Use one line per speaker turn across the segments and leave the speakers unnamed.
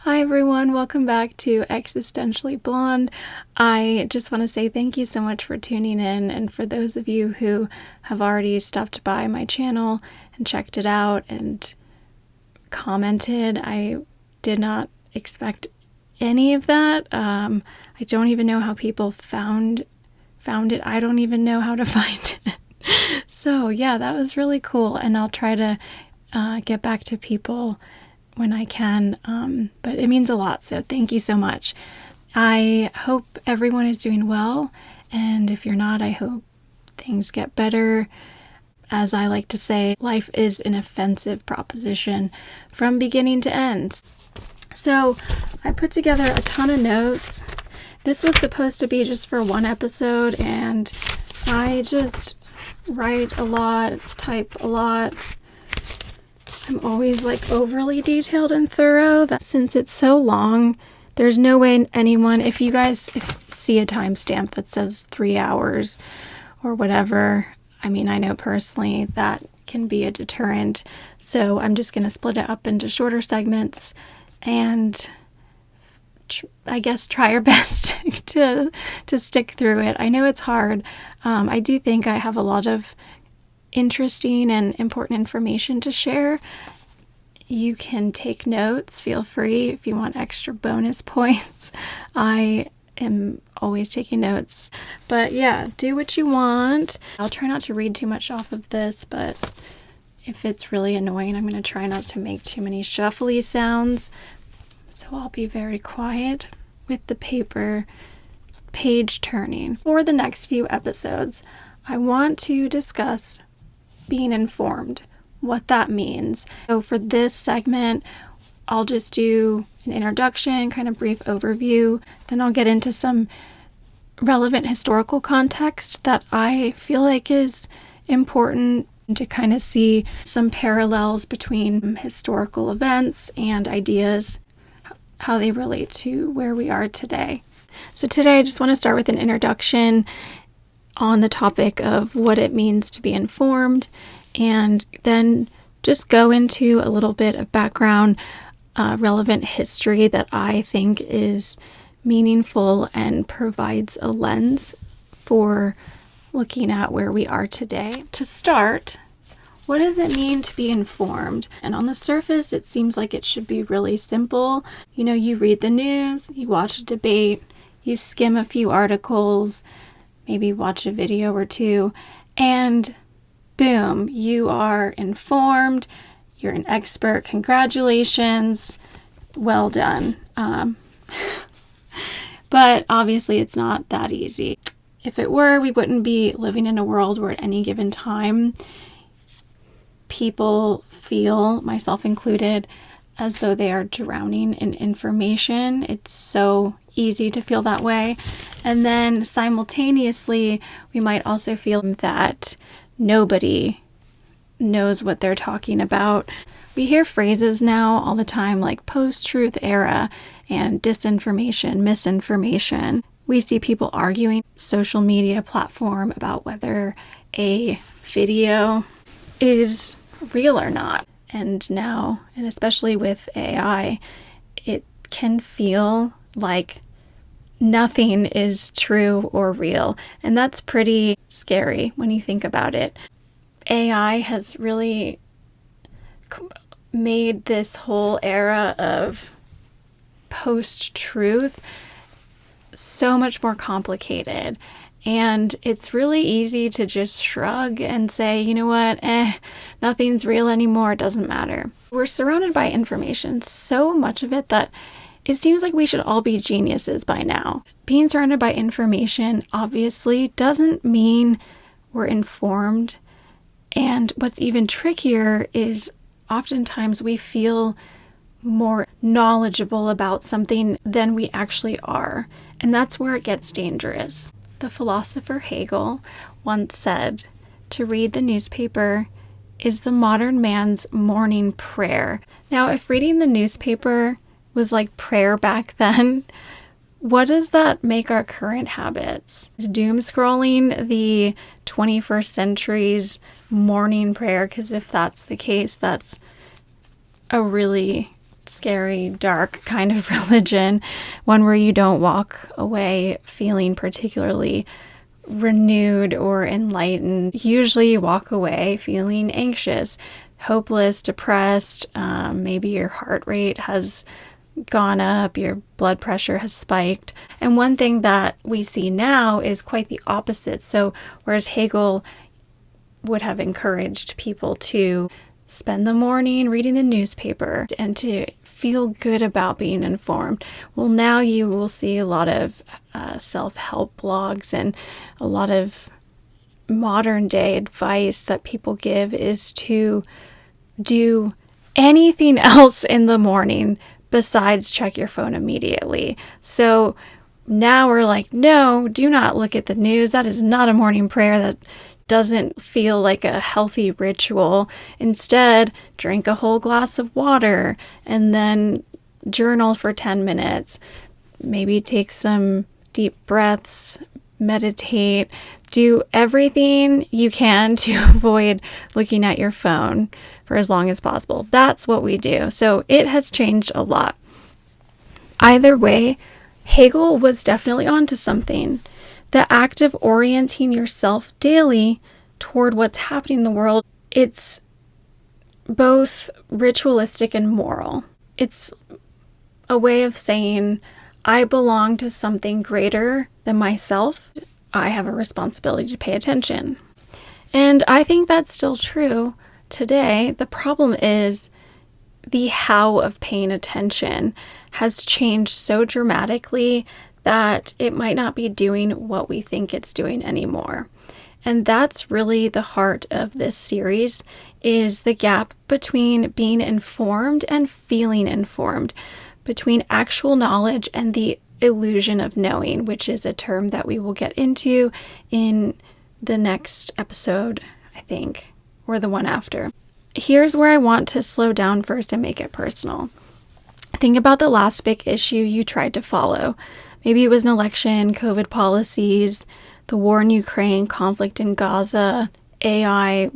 Hi everyone, welcome back to Existentially Blonde. I just want to say thank you so much for tuning in, and for those of you who have already stopped by my channel and checked it out and commented. I did not expect any of that. I don't even know how people found it. I don't even know how to find it. So yeah, that was really cool, and I'll try to get back to people when I can, but it means a lot, so thank you so much. I hope everyone is doing well, and if you're not, I hope things get better. As I like to say, life is an offensive proposition from beginning to end. So I put together a ton of notes. This was supposed to be just for one episode, and I just write a lot, type a lot. I'm always like overly detailed and thorough. Since it's so long, there's no way anyone, if you guys see a timestamp that says 3 hours or whatever, I mean, I know personally that can be a deterrent. So I'm just going to split it up into shorter segments and I guess try our best to stick through it. I know it's hard. I do think I have a lot of interesting and important information to share. You can take notes, feel free if you want extra bonus points. I am always taking notes, but yeah, do what you want. I'll try not to read too much off of this, but if it's really annoying, I'm going to try not to make too many shuffly sounds, so I'll be very quiet with the paper page turning. For the next few episodes, I want to discuss being informed, what that means. So for this segment, I'll just do an introduction, kind of brief overview, then I'll get into some relevant historical context that I feel like is important to kind of see some parallels between historical events and ideas, how they relate to where we are today. So today I just want to start with an introduction on the topic of what it means to be informed, and then just go into a little bit of background, relevant history that I think is meaningful and provides a lens for looking at where we are today. To start, what does it mean to be informed? And on the surface, it seems like it should be really simple. You know, you read the news, you watch a debate, you skim a few articles, maybe watch a video or two, and boom, you are informed, you're an expert, congratulations, well done. But obviously it's not that easy. If it were, we wouldn't be living in a world where at any given time people feel, myself included, as though they are drowning in information. It's so easy to feel that way. And then simultaneously, we might also feel that nobody knows what they're talking about. We hear phrases now all the time like post-truth era and disinformation, misinformation. We see people arguing social media platform about whether a video is real or not. And now, and especially with AI, it can feel like nothing is true or real. And that's pretty scary when you think about it. AI has really made this whole era of post-truth so much more complicated. And it's really easy to just shrug and say, you know what, nothing's real anymore, it doesn't matter. We're surrounded by information, so much of it that it seems like we should all be geniuses by now. Being surrounded by information obviously doesn't mean we're informed. And what's even trickier is oftentimes we feel more knowledgeable about something than we actually are. And that's where it gets dangerous. The philosopher Hegel once said, "To read the newspaper is the modern man's morning prayer." Now, if reading the newspaper was like prayer back then, what does that make our current habits? Is doom scrolling the 21st century's morning prayer? Because if that's the case, that's a really scary, dark kind of religion, one where you don't walk away feeling particularly renewed or enlightened. Usually you walk away feeling anxious, hopeless, depressed. Maybe your heart rate has gone up, your blood pressure has spiked. And one thing that we see now is quite the opposite. So whereas Hegel would have encouraged people to spend the morning reading the newspaper and to feel good about being informed, well, now you will see a lot of self-help blogs, and a lot of modern day advice that people give is to do anything else in the morning besides check your phone immediately. So now we're like, no, do not look at the news. That is not a morning prayer. That doesn't feel like a healthy ritual. Instead, drink a whole glass of water and then journal for 10 minutes. Maybe take some deep breaths, meditate, do everything you can to avoid looking at your phone for as long as possible. That's what we do. So it has changed a lot. Either way, Hegel was definitely onto something. The act of orienting yourself daily toward what's happening in the world, it's both ritualistic and moral. It's a way of saying, I belong to something greater than myself. I have a responsibility to pay attention. And I think that's still true today. The problem is the how of paying attention has changed so dramatically that it might not be doing what we think it's doing anymore. And that's really the heart of this series, is the gap between being informed and feeling informed, between actual knowledge and the illusion of knowing, which is a term that we will get into in the next episode, I think, or the one after. Here's where I want to slow down first and make it personal. Think about the last big issue you tried to follow. Maybe it was an election, COVID policies, the war in Ukraine, conflict in Gaza, AI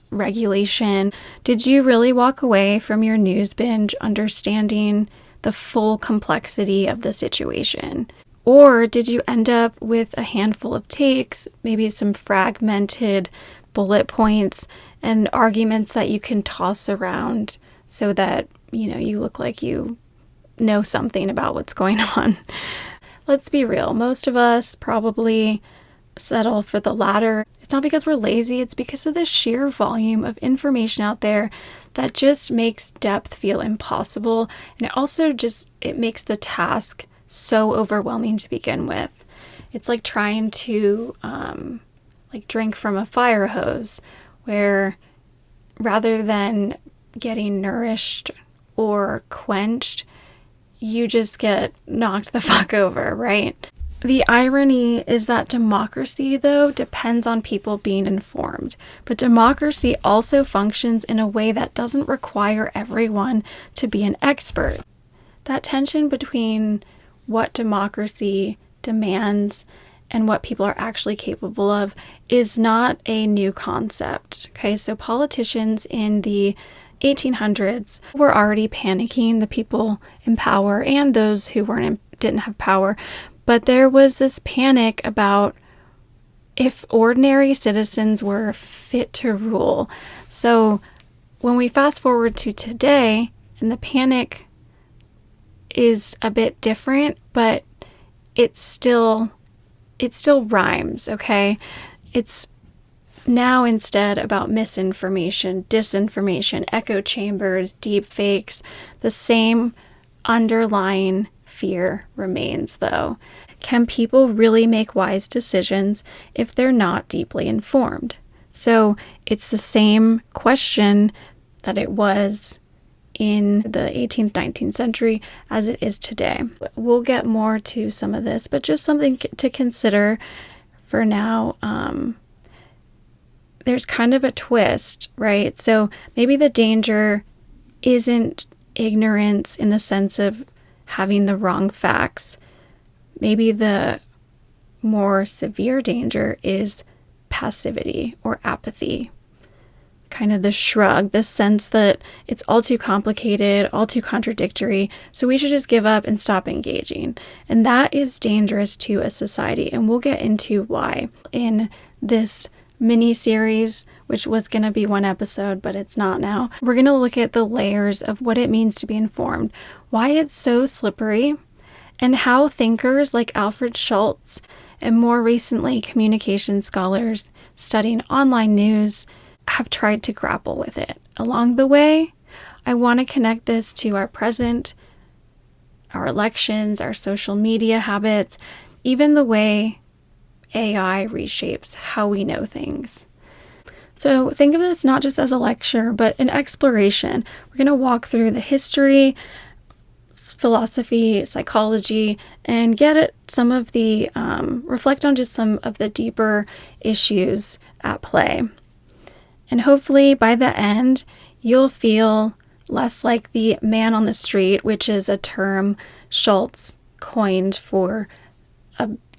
regulation. Did you really walk away from your news binge understanding the full complexity of the situation? Or did you end up with a handful of takes, maybe some fragmented bullet points and arguments that you can toss around so that, you look like you know something about what's going on? Let's be real. Most of us probably settle for the latter. It's not because we're lazy. It's because of the sheer volume of information out there that just makes depth feel impossible. And it also it makes the task so overwhelming to begin with. It's like trying to drink from a fire hose, where rather than getting nourished or quenched, you just get knocked the fuck over, right? The irony is that democracy, though, depends on people being informed. But democracy also functions in a way that doesn't require everyone to be an expert. That tension between what democracy demands and what people are actually capable of is not a new concept. Okay, so politicians in the 1800s were already panicking, the people in power and those who didn't have power. But there was this panic about if ordinary citizens were fit to rule. So when we fast forward to today, and the panic is a bit different, but it still rhymes, okay? It's now instead about misinformation, disinformation, echo chambers, deep fakes. The same underlying fear remains, though. Can people really make wise decisions if they're not deeply informed? So it's the same question that it was in the 18th, 19th century as it is today. We'll get more to some of this, but just something to consider for now. There's kind of a twist, right? So maybe the danger isn't ignorance in the sense of having the wrong facts. Maybe the more severe danger is passivity or apathy. kind of the shrug, the sense that it's all too complicated, all too contradictory, so we should just give up and stop engaging. And that is dangerous to a society, and we'll get into why in this mini series, which was going to be one episode, but it's not now. We're going to look at the layers of what it means to be informed, why it's so slippery, and how thinkers like Alfred Schultz and more recently communication scholars studying online news have tried to grapple with it. Along the way, I want to connect this to our present, our elections, our social media habits, even the way AI reshapes how we know things. So think of this not just as a lecture, but an exploration. We're going to walk through the history, philosophy, psychology, and get at some of the, reflect on just some of the deeper issues at play. And hopefully by the end, you'll feel less like the man on the street, which is a term Schultz coined for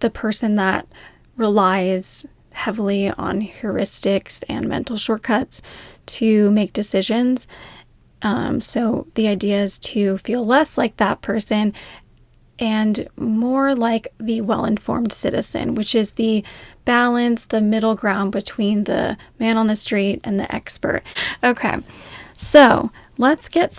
the person that relies heavily on heuristics and mental shortcuts to make decisions. So the idea is to feel less like that person and more like the well-informed citizen, which is the balance, the middle ground between the man on the street and the expert. Okay, so let's get